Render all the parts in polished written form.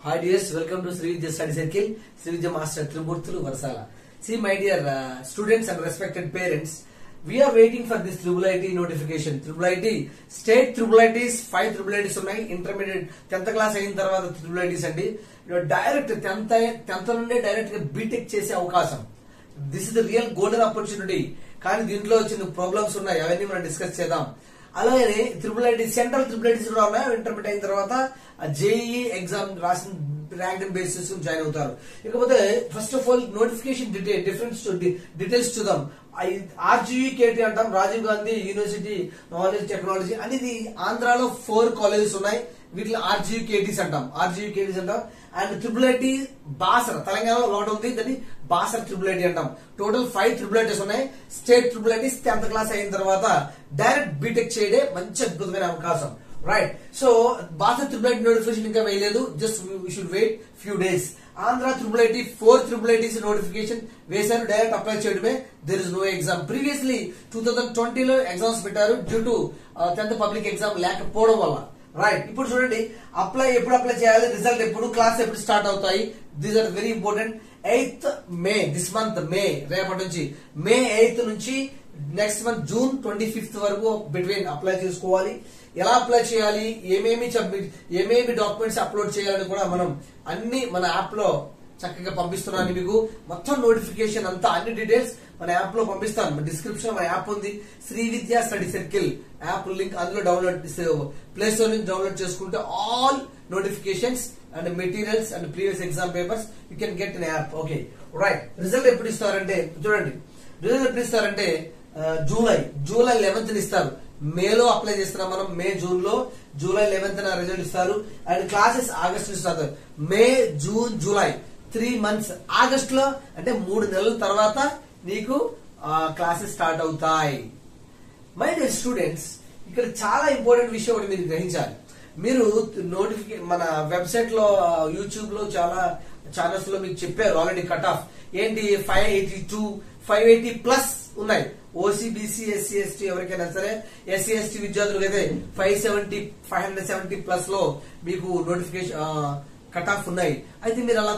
Hi dears, welcome to Sri Vidya Study Circle, Sri Vidya Master Tribhurthulu Varsala. See my dear students and respected parents, we are waiting for this Triple IT notification. Triple IT, state Triple ITs, 5 Triple ITs ఉన్నాయి, intermediate 10th class అయిన తర్వాత Triple ITs అండి. Direct 10th నుండే direct గా BTech చేసే అవకాశం. This is the real golden opportunity. కానీ దీంట్లో చిన్న ప్రాబ్లమ్స్ ఉన్నాయి, అవన్నీ మనం డిస్కస్ చేద్దాం. అలాగే triple IT central triple ITs కూడా ఉన్నాయి. ఇంటర్మీడియట్ అయిన తర్వాత జేఈ ఎగ్జామ్ రాసిన ర్యాంక్ బేసిస్ జాయిన్ అవుతారు. ఇకపోతే first of all notification details చూద్దాం. RGUKT అంటాం, Rajiv Gandhi university knowledge technology అనేది ఆంధ్రాలో 4 కాలేజెస్ ఉన్నాయి. వీటిలో RGUKTs అంటాం. అండ్ ట్రిపుల్ ఐటీ బాసర తెలంగాణలో ఒకటి ఉంది, దాన్ని బాసర ట్రిపుల్ ఐటీ అంటాం. టోటల్ 5 ట్రిపుల్ ఐటీస్ ఉన్నాయి. State triple ITs 10th class అయిన తర్వాత డైరెక్ట్ బీటెక్ చేయడే మంచి అద్భుతమైన అవకాశం. Right, so Basara triple IT notification ఇంకా వేయలేదు, just we should wait few days. Andhra triple IT 4 triple ITs notification వేశారు, డైరెక్ట్ అప్లై చేయడమే. There is no exam. Previously 2020లో ఎగ్జామ్స్ పెట్టారు due to 10th public exam లేకపోవడం వల్ల. రైట్, ఇప్పుడు చూడండి ఎప్పుడు అప్లై చేయాలి, రిజల్ట్ ఎప్పుడు, క్లాస్ ఎప్పుడు స్టార్ట్ అవుతాయి. These are very important. 8th May this month, May రేపటి నుంచి May 8th నుంచి నెక్స్ట్ మంత్ June 25th వరకు బిట్వీన్ అప్లై చేసుకోవాలి. ఎలా అప్లై చేయాలి, ఏమేమి డాక్యుమెంట్స్ అప్లోడ్ చేయాలని కూడా మనం అన్ని మన యాప్ లో చక్కగా పంపిస్తున్నాను మీకు. మొత్తం నోటిఫికేషన్ అంతా అన్ని డీటెయిల్స్ మన యాప్ లో పంపిస్తాను. డిస్క్రిప్షన్ మన యాప్ ఉంది, శ్రీ విద్యా స్టడీ సర్కిల్ యాప్ లింక్, అందులో డౌన్లోడ్ ప్లే స్టోర్ నుంచి డౌన్లోడ్ చేసుకుంటే all notifications and materials and previous exam papers you can get in app. Okay right, result ఎప్పుడు ఇస్తారంటే చూడండి, రిజల్ట్ ఎప్పుడు ఇస్తారంటే జూలై 11th ఇస్తారు. మేలో అప్లై చేస్తున్నాం మనం, మే జూన్ లో, జూలై 11th రిజల్ట్ ఇస్తారు. అండ్ క్లాసెస్ ఆగస్ట్ లో start, May June July 3 months. August లో అంటే 3 నెలల తర్వాత నీకు క్లాసెస్ స్టార్ట్ అవుతాయి. మై డియర్ స్టూడెంట్స్, ఇక్కడ చాలా ఇంపార్టెంట్ విషయం ఒకటి మీరు గ్రహించాలి. మీరు మన వెబ్సైట్ లో, యూట్యూబ్ లో చాలా ఛానల్స్ లో మీకు చెప్పారు ఆల్రెడీ కట్ ఆఫ్ ఏంటి, 582, 580+ ఉన్నాయి. ఓసీబీసీ, ఎస్సీ ఎస్టీ ఎవరికైనా సరే, ఎస్సీ ఎస్టీ విద్యార్థులకు అయితే 570+ లో మీకు నోటిఫికేషన్ కట్ ఆఫ్ ఉన్నాయి. అయితే మీరు అలా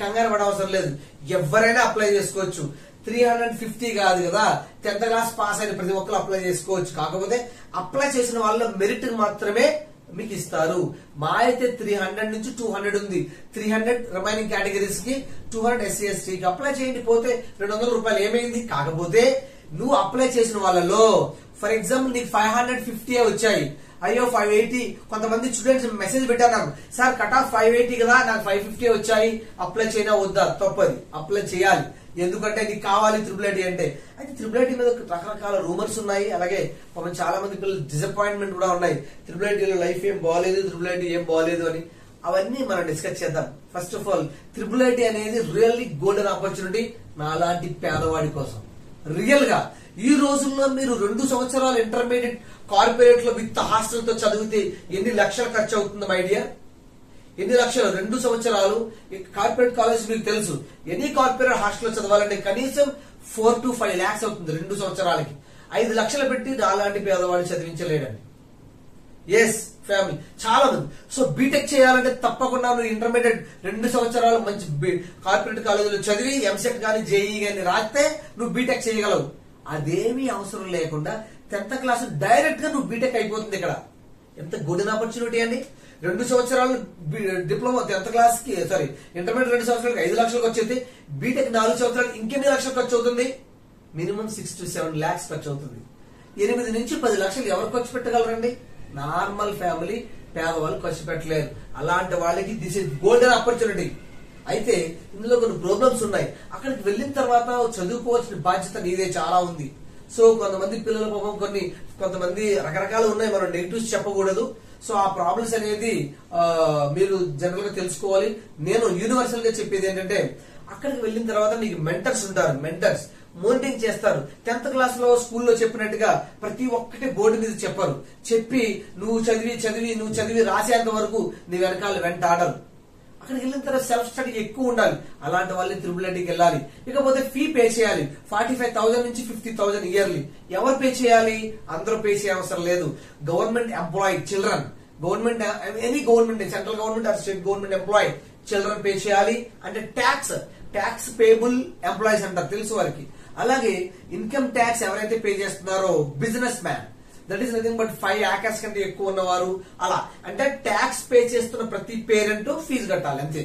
కంగారు పడవసరం లేదు, ఎవరైనా అప్లై చేసుకోవచ్చు. 350 కాదు కదా, 10th క్లాస్ పాస్ అయిన ప్రతి ఒక్కరు అప్లై చేసుకోవచ్చు. కాకపోతే అప్లై చేసిన వాళ్ళ మెరిట్ మాత్రమే మీకు ఇస్తారు. మా అయితే 300 నుంచి 200 ఉంది. 300 రిమైనింగ్ కేటగిరీస్ కి, 200 ఎస్సీ ఎస్టీకి అప్లై చేయండి. పోతే 200 రూపాయలు ఏమైంది. కాకపోతే నువ్వు అప్లై చేసిన వాళ్ళలో ఫర్ ఎగ్జాంపుల్ నీకు 550 వచ్చాయి, అయ్యో 580. కొంతమంది స్టూడెంట్స్ మెసేజ్ పెట్టారు నాకు, సార్ కట్ ఆఫ్ 580 కదా, నాకు 550 వచ్చాయి, అప్లై చేయనా వద్దా? తప్పది, అప్లై చేయాలి. ఎందుకంటే నీకు కావాలి ట్రిపుల్ ఐటీ అంటే. అయితే ట్రిపుల్ ఐటీ మీద రకరకాల రూమర్స్ ఉన్నాయి. అలాగే చాలా మంది పిల్లలు డిసప్పాయింట్మెంట్ కూడా ఉన్నాయి. ట్రిపుల్ ఐటీలో లైఫ్ ఏం బాగాలేదు, ట్రిపుల్ ఐటీ ఏం బాగాలేదు అని. అవన్నీ మనం డిస్కస్ చేద్దాం. First of all triple IT అనేది రియల్లీ గోల్డెన్ ఆపర్చునిటీ నాలాంటి పేదవాడి కోసం. రియల్ గా ఈ రోజుల్లో మీరు 2 సంవత్సరాలు ఇంటర్మీడియట్ కార్పొరేట్ లో విత్ హాస్టల్ తో చదివితే ఎన్ని లక్షలు ఖర్చు అవుతుంది మై డియర్? ఎన్ని లక్షలు? 2 సంవత్సరాలు కార్పొరేట్ కాలేజ్ మీకు తెలుసు. ఎన్ని కార్పొరేట్ హాస్టల్ చదవాలంటే కనీసం 4 to 5 lakhs అవుతుంది 2 సంవత్సరాలకి. 5 లక్షలు పెట్టి నాలాంటి పేదవాడిని చదివించలేడండి. ఎస్ ఫ్యామిలీ చాలా మంది. సో బీటెక్ చేయాలంటే తప్పకుండా నువ్వు ఇంటర్మీడియట్ 2 సంవత్సరాలు మంచి కార్పొరేట్ కాలేజీలో చదివి ఎంసెట్ గానీ జేఈ గానీ రాస్తే నువ్వు బీటెక్ చేయగలవు. అదేమీ అవసరం లేకుండా 10th క్లాస్ డైరెక్ట్ గా నువ్వు బీటెక్ అయిపోతుంది. ఇక్కడ ఎంత గోల్డెన్ ఆపర్చునిటీ అండి. 2 సంవత్సరాలు డిప్లొమా 10th క్లాస్ కి, సారీ ఇంటర్మీడియట్ 2 సంవత్సరాలకి 5 లక్షలకు వచ్చేది. బీటెక్ 4 సంవత్సరాలకి ఇంకెన్ని లక్షలు ఖర్చు అవుతుంది? మినిమం 6 to 7 lakhs ఖర్చు అవుతుంది. 8 నుంచి 10 లక్షలు ఎవరు ఖర్చు పెట్టగలరండి? నార్మల్ ఫ్యామిలీ పేదవాళ్ళు ఖర్చు పెట్టలేరు. అలాంటి వాళ్ళకి దిస్ ఇస్ గోల్డెన్ ఆపర్చునిటీ. అయితే ఇందులో కొన్ని ప్రాబ్లమ్స్ ఉన్నాయి. అక్కడికి వెళ్ళిన తర్వాత చదువుకోవాల్సిన బాధ్యత నీదే చాలా ఉంది. సో కొంతమంది పిల్లల పాపం కొంతమంది రకరకాలు ఉన్నాయి, మనం నెగిటివ్స్ చెప్పకూడదు. సో ఆ ప్రాబ్లమ్స్ అనేది మీరు జనరల్ గా తెలుసుకోవాలి. నేను యూనివర్సల్ గా చెప్పేది ఏంటంటే, అక్కడికి వెళ్ళిన తర్వాత నీకు మెంటర్స్ ఉంటారు. మెంటర్స్ మోనిటరింగ్ చేస్తారు. 10th క్లాస్ లో స్కూల్లో చెప్పినట్టుగా ప్రతి ఒక్కటి బోర్డు మీద చెప్పరు. చెప్పి నువ్వు చదివి రాసేంత వరకు నీ వెంట ఆడరు. అక్కడికి వెళ్ళిన తర్వాత సెల్ఫ్ స్టడీ ఎక్కువ ఉండాలి. అలాంటి వాళ్ళని ట్రిపుల్ ఐటీకి వెళ్ళాలి. ఇకపోతే ఫీ పే చేయాలి. 45,000 నుంచి 50,000 ఇయర్లీ. ఎవరు పే చేయాలి? అందరూ పే చేయ అవసరం లేదు. Government employee children government any government central government or state government employee children pay చేయాలి. అంటే ట్యాక్స్ పేబుల్ ఎంప్లాయీస్ అంటారు తెలుసు వారికి. అలాగే ఇన్కమ్ ట్యాక్స్ ఎవరైతే పే చేస్తున్నారో business man, that is nothing but 5 acres కంటే ఎక్కువ ఉన్నవారు. అలా అంటే ట్యాక్స్ పే చేస్తున్న ప్రతి పేరెంట్ ఫీజు కట్టాలి అంతే.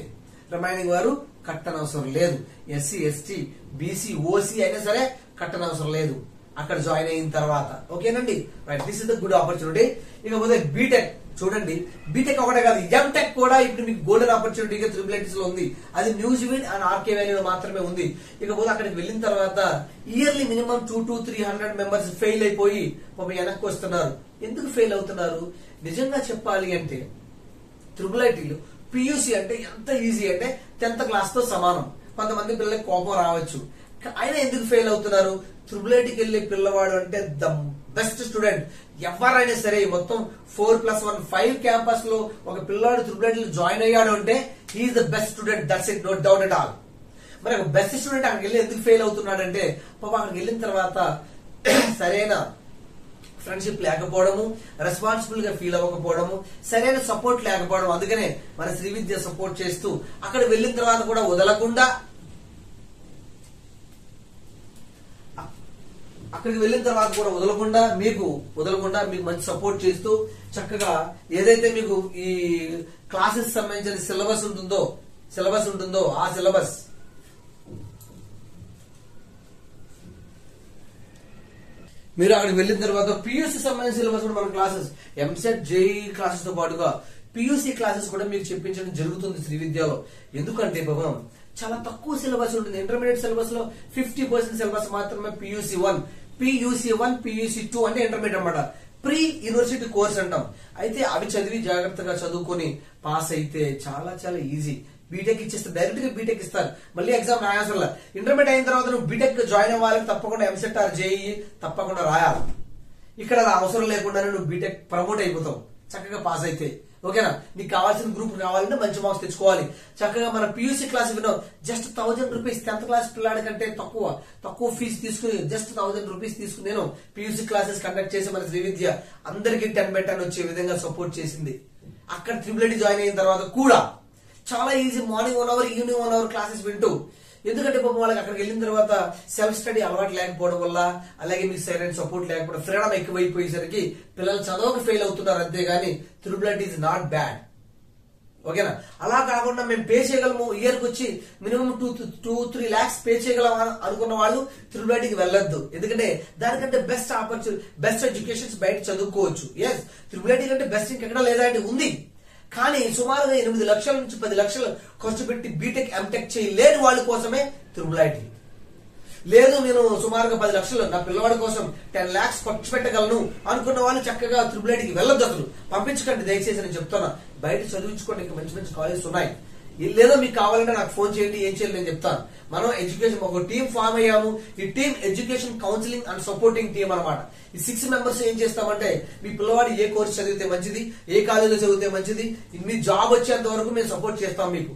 రిమైనింగ్ వారు కట్టనవసరం లేదు. ఎస్సీ ఎస్టీ బీసీ ఓసీ అయినా సరే కట్టనవసరం లేదు అక్కడ జాయిన్ అయిన తర్వాత. ఓకేనండి, right, this is the good opportunity. ఇకపోతే బీటెక్ చూడండి, బీటెక్ ఒకటే కాదు, ఎంటెక్ కూడా ఇప్పుడు మీకు గోల్డెన్ ఆపర్చునిటీగా ట్రిపుల్ ఐటీస్ లో ఉంది. అది న్యూజివిన్ అండ్ ఆర్కే వ్యాలీలో మాత్రమే ఉంది. ఇకపోతే అక్కడికి వెళ్ళిన తర్వాత yearly minimum 200 to 300 members fail అయిపోయి వెనక్కి వస్తున్నారు. ఎందుకు ఫెయిల్ అవుతున్నారు? నిజంగా చెప్పాలి అంటే ట్రిపుల్ ఐటీలో పియూసీ అంటే ఎంత ఈజీ అంటే 10th క్లాస్ తో సమానం. కొంతమంది పిల్లలకి కోపం రావచ్చు, అయినా ఎందుకు ఫెయిల్ అవుతున్నారు? ట్రిపుల్ ఐటీకి వెళ్లే పిల్లవాడు అంటే ద బెస్ట్ స్టూడెంట్ ఎవరైనా సరే. మొత్తం 4+1 5 క్యాంపస్ లో ఒక పిల్లవాడు ట్రిపుల్ ఐటీలో జాయిన్ అయ్యాడు అంటే he's the best student, that's it, no doubt at all. మరి ఒక బెస్ట్ స్టూడెంట్ అక్కడికి వెళ్ళి ఎందుకు ఫెయిల్ అవుతున్నాడు అంటే పాప అక్కడికి వెళ్ళిన తర్వాత సరైన ఫ్రెండ్షిప్ లేకపోవడము, రెస్పాన్సిబుల్ గా ఫీల్ అవ్వకపోవడము, సరైన సపోర్ట్ లేకపోవడం. అందుకనే మన శ్రీ విద్య సపోర్ట్ చేస్తూ అక్కడ వెళ్ళిన తర్వాత కూడా వదలకుండా మీకు మంచి సపోర్ట్ చేస్తూ చక్కగా ఏదైతే మీకు ఈ క్లాసెస్ సంబంధించిన సిలబస్ ఉంటుందో ఆ సిలబస్ మీరు అక్కడికి వెళ్ళిన తర్వాత పియూసీ సంబంధించిన సిలబస్ కూడా మన క్లాసెస్ ఎంసెట్ జేఈ క్లాసెస్ తో పాటుగా పియూసీ క్లాసెస్ కూడా మీకు చెప్పించడం జరుగుతుంది శ్రీ విద్యలో. ఎందుకంటే పాపం చాలా తక్కువ సిలబస్ ఉంటుంది. ఇంటర్మీడియట్ సిలబస్ లో 50% సిలబస్ మాత్రమే PUC 1, PUC 2 అంటే ఇంటర్మీడియట్ అన్నమాట. ప్రీ యూనివర్సిటీ కోర్స్ అంటాం. అయితే అవి చదివి జాగ్రత్తగా చదువుకొని పాస్ అయితే చాలా చాలా ఈజీ. బీటెక్ ఇచ్చేస్తారు, డైరెక్ట్ గా బీటెక్ ఇస్తారు, మళ్ళీ ఎగ్జామ్ రాయాల్సిన. ఇంటర్మీడియట్ అయిన తర్వాత నువ్వు బీటెక్ జాయిన్ అవ్వాలని తప్పకుండా ఎంసెట్ ఆర్ జేఈ తప్పకుండా రాయాలి. ఇక్కడ అది అవసరం లేకుండానే నువ్వు బీటెక్ ప్రమోట్ అయిపోతావు చక్కగా పాస్ అయితే. ఓకేనా? నీకు కావాల్సిన గ్రూప్ కావాలంటే మంచి మార్క్స్ తెచ్చుకోవాలి. చక్కగా మన పియూసీ క్లాస్ విన్నాం, జస్ట్ 1000 రూపీస్ 10th క్లాస్ పిల్లాడి కంటే తక్కువ ఫీజు తీసుకుని జస్ట్ 1000 రూపీస్ తీసుకుని నేను పియూసీ క్లాసెస్ కండక్ట్ చేసి మన శ్రీ విద్య అందరికి 10/10 వచ్చే విధంగా సపోర్ట్ చేసింది. అక్కడ ట్రిపుల్ ఐటీ జాయిన్ అయిన తర్వాత కూడా చాలా easy, morning 1 hour evening 1 hour classes వింటూ. ఎందుకంటే పాపం వాళ్ళకి అక్కడికి వెళ్ళిన తర్వాత సెల్ఫ్ స్టడీ అలవాటు లేకపోవడం వల్ల, అలాగే మీకు సరైన సపోర్ట్ లేకపోవడం, ఫ్రీడమ్ ఎక్కువైపోయేసరికి పిల్లలు చదవకు ఫెయిల్ అవుతున్నారు అంతేగాని triple IT is not bad. ఓకేనా? అలా కాకుండా మేము పే చేయగలము, ఇయర్ కి వచ్చి మినిమం 2-3 lakhs పే చేయగలం అనుకున్న వాళ్ళు ట్రిపుల్ ఐటీకి వెళ్ళొద్దు. ఎందుకంటే దానికంటే బెస్ట్ ఆపర్చునిటీ, బెస్ట్ ఎడ్యుకేషన్స్ బయట చదువుకోవచ్చు. ఎస్, ట్రిపుల్ ఐటీ కంటే బెస్ట్ ఇంకెక్కడ లేదా అంటే ఉంది. కానీ సుమారుగా 8 లక్షల నుంచి 10 లక్షలు ఖర్చు పెట్టి బీటెక్ ఎంటెక్ చేయలేని వాళ్ళ కోసమే ట్రిపుల్ ఐటీ. లేదు నేను సుమారుగా 10 లక్షలు నా పిల్లవాడి కోసం 10 lakhs ఖర్చు పెట్టగలను అనుకున్న వాళ్ళు చక్కగా ట్రిపుల్ ఐటీకి వెళ్ళొద్దు. అసలు పంపించకండి దయచేసి, నేను చెప్తున్నా. బయట చదివించుకోండి, మంచి మంచి కాలేజెస్ ఉన్నాయి. లేదో మీకు కావాలంటే నాకు ఫోన్ చేయండి, ఏం చేయాలి నేను చెప్తాను. మనం ఎడ్యుకేషన్ ఒక టీం ఫామ్ అయ్యాము. ఈ team education counselling and supporting team అనమాట. ఈ 6 members ఏం చేస్తామంటే మీ పిల్లవాడు ఏ కోర్స్ చదివితే మంచిది, ఏ కాలేజీలో చదివితే మంచిది, మీ జాబ్ వచ్చేంత వరకు మేము సపోర్ట్ చేస్తాం. మీకు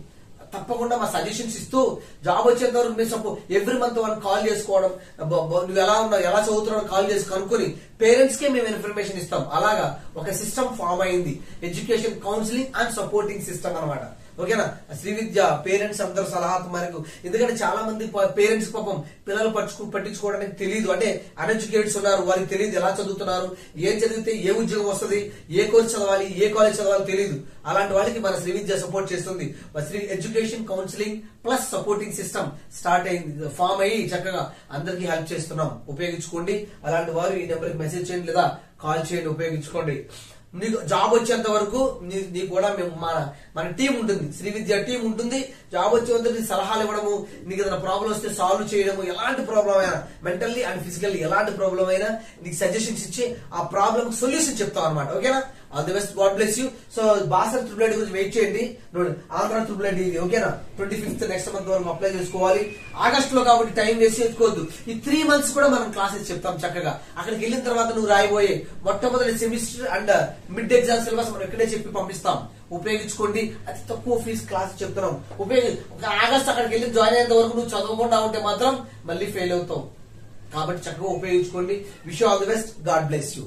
తప్పకుండా మా సజెషన్స్ ఇస్తూ జాబ్ వచ్చేంత వరకు మేము సపోర్ట్. ఎవ్రీ మంత్ వాళ్ళని కాల్ చేసుకోవడం, నువ్వు ఎలా ఉన్నావు, ఎలా చదువుతున్నావు కాల్ చేసి కనుక్కొని పేరెంట్స్ కే మేము ఇన్ఫర్మేషన్ ఇస్తాం. అలాగా ఒక సిస్టమ్ ఫామ్ అయింది, education counselling and supporting system అనమాట. ఓకేనా? శ్రీ విద్య పేరెంట్స్ అందరూ సలహా మేరకు. ఎందుకంటే చాలా మంది పేరెంట్స్ పాపం పిల్లలు పట్టించుకోవడానికి తెలియదు, అంటే అన్ఎడ్యుకేటెడ్స్ ఉన్నారు, వారికి తెలియదు ఎలా చదువుతున్నారు, ఏం చదివితే ఏ ఉద్యోగం వస్తుంది, ఏ కోర్స్ చదవాలి, ఏ కాలేజ్ చదవాలి తెలియదు. అలాంటి వాళ్ళకి మన శ్రీ విద్య సపోర్ట్ చేస్తుంది. Sri education counselling plus supporting system start అయింది, ఫామ్ అయ్యి చక్కగా అందరికీ హెల్ప్ చేస్తున్నాం. ఉపయోగించుకోండి. అలాంటి వారు ఈ నెంబర్ కి మెసేజ్ చేయండి లేదా కాల్ చేయండి, ఉపయోగించుకోండి. నీకు జాబ్ వచ్చేంత వరకు నీకు కూడా మేము మన టీం ఉంటుంది, శ్రీ విద్య టీం ఉంటుంది. జాబ్ వచ్చేంత సలహాలు ఇవ్వడము, నీకు ఏదైనా ప్రాబ్లం వస్తే సాల్వ్ చేయడము, ఎలాంటి ప్రాబ్లం అయినా మెంటల్లీ అండ్ ఫిజికల్లీ ఎలాంటి ప్రాబ్లం అయినా నీకు సజెషన్స్ ఇచ్చి ఆ ప్రాబ్లమ్ సొల్యూషన్ చెప్తాం అనమాట. ఓకేనా? All the best, God bless you. So Basar triple IT గురించి వెయిట్ చేయండి. ఆంధ్ర ట్రిపుల్ ఐటీ ఇది. ఓకేనా? 25th నెక్స్ట్ మంత్ వరకు అప్లై చేసుకోవాలి. ఆగస్టులో కాబట్టి టైం వేస్ట్ చేసుకోవద్దు. ఈ 3 months కూడా మనం క్లాసెస్ చెప్తాం చక్కగా. అక్కడికి వెళ్ళిన తర్వాత నువ్వు రాయబోయే మొట్టమొదటి semester and mid exam syllabus మనం ఇక్కడే చెప్పి పంపిస్తాం. ఉపయోగించుకోండి. అతి తక్కువ ఫీజు క్లాస్ చెప్తున్నాం. ఒక ఆగస్ట్ అక్కడికి వెళ్ళి జాయిన్ అయ్యేంత వరకు నువ్వు చదవకుండా ఉంటే మాత్రం మళ్ళీ ఫెయిల్ అవుతావు. కాబట్టి చక్కగా ఉపయోగించుకోండి. Wish you all the best. God bless you.